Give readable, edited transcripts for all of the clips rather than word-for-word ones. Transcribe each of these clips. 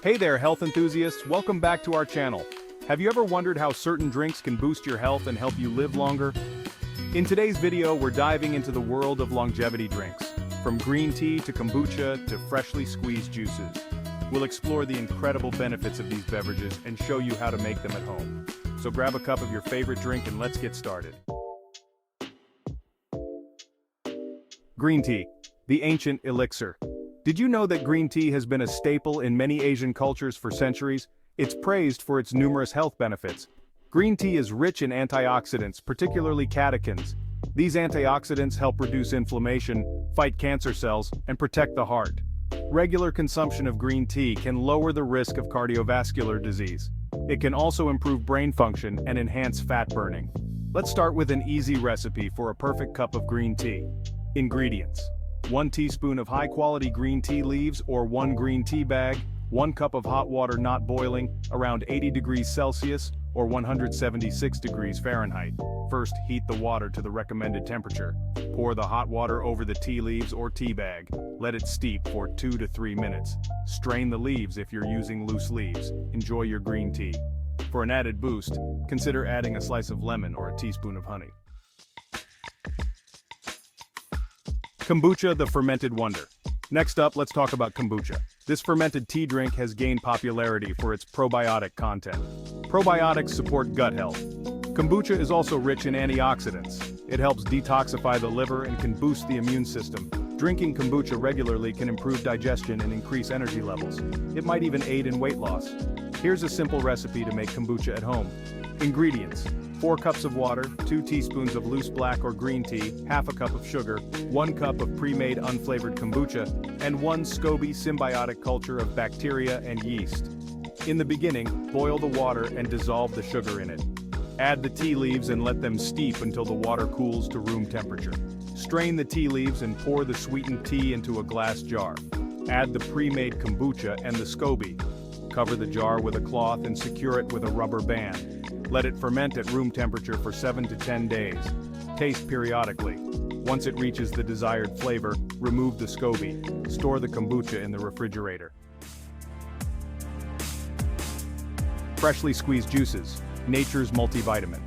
Hey there, health enthusiasts, welcome back to our channel. Have you ever wondered how certain drinks can boost your health and help you live longer? In today's video, we're diving into the world of longevity drinks, from green tea to kombucha to freshly squeezed juices. We'll explore the incredible benefits of these beverages and show you how to make them at home. So grab a cup of your favorite drink and let's get started. Green tea, the ancient elixir. Did you know that green tea has been a staple in many Asian cultures for centuries? It's praised for its numerous health benefits. Green tea is rich in antioxidants, particularly catechins. These antioxidants help reduce inflammation, fight cancer cells, and protect the heart. Regular consumption of green tea can lower the risk of cardiovascular disease. It can also improve brain function and enhance fat burning. Let's start with an easy recipe for a perfect cup of green tea. Ingredients: 1 teaspoon of high-quality green tea leaves or 1 green tea bag, 1 cup of hot water not boiling, around 80 degrees Celsius or 176 degrees Fahrenheit. First, heat the water to the recommended temperature. Pour the hot water over the tea leaves or tea bag. Let it steep for 2 to 3 minutes. Strain the leaves if you're using loose leaves. Enjoy your green tea. For an added boost, consider adding a slice of lemon or a teaspoon of honey. Kombucha, the fermented wonder. Next up, let's talk about kombucha. This fermented tea drink has gained popularity for its probiotic content. Probiotics support gut health. Kombucha is also rich in antioxidants. It helps detoxify the liver and can boost the immune system. Drinking kombucha regularly can improve digestion and increase energy levels. It might even aid in weight loss. Here's a simple recipe to make kombucha at home. Ingredients: 4 cups of water, 2 teaspoons of loose black or green tea, half a cup of sugar, 1 cup of pre-made unflavored kombucha, and 1 SCOBY symbiotic culture of bacteria and yeast. In the beginning, boil the water and dissolve the sugar in it. Add the tea leaves and let them steep until the water cools to room temperature. Strain the tea leaves and pour the sweetened tea into a glass jar. Add the pre-made kombucha and the SCOBY. Cover the jar with a cloth and secure it with a rubber band. Let it ferment at room temperature for 7 to 10 days. Taste periodically. Once it reaches the desired flavor, remove the SCOBY. Store the kombucha in the refrigerator. Freshly squeezed juices, nature's multivitamin.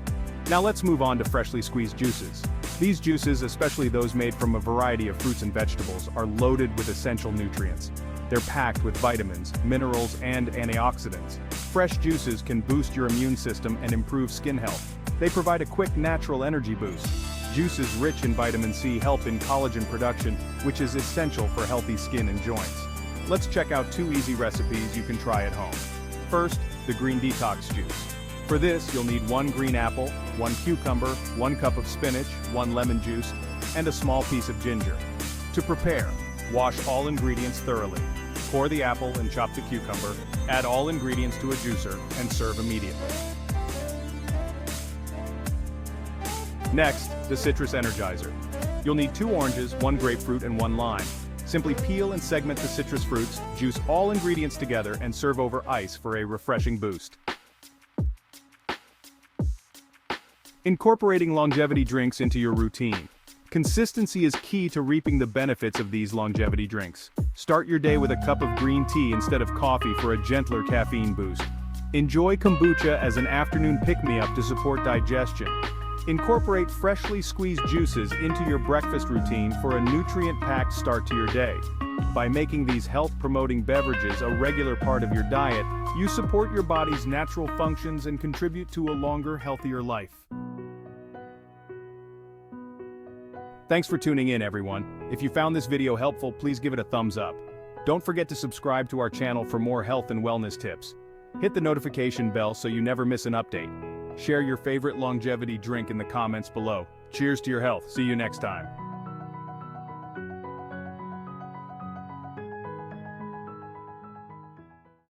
Now let's move on to freshly squeezed juices. These juices, especially those made from a variety of fruits and vegetables, are loaded with essential nutrients. They're packed with vitamins, minerals, and antioxidants. Fresh juices can boost your immune system and improve skin health. They provide a quick natural energy boost. Juices rich in vitamin C help in collagen production, which is essential for healthy skin and joints. Let's check out 2 easy recipes you can try at home. First, the green detox juice. For this, you'll need 1 green apple, 1 cucumber, 1 cup of spinach, 1 lemon juice, and a small piece of ginger. To prepare, wash all ingredients thoroughly. Core the apple and chop the cucumber, add all ingredients to a juicer, and serve immediately. Next, the citrus energizer. You'll need 2 oranges, 1 grapefruit, and 1 lime. Simply peel and segment the citrus fruits, juice all ingredients together, and serve over ice for a refreshing boost. Incorporating longevity drinks into your routine. Consistency is key to reaping the benefits of these longevity drinks. Start your day with a cup of green tea instead of coffee for a gentler caffeine boost. Enjoy kombucha as an afternoon pick-me-up to support digestion. Incorporate freshly squeezed juices into your breakfast routine for a nutrient-packed start to your day. By making these health-promoting beverages a regular part of your diet, you support your body's natural functions and contribute to a longer, healthier life. Thanks for tuning in, everyone. If you found this video helpful, please give it a thumbs up. Don't forget to subscribe to our channel for more health and wellness tips. Hit the notification bell so you never miss an update. Share your favorite longevity drink in the comments below. Cheers to your health. See you next time.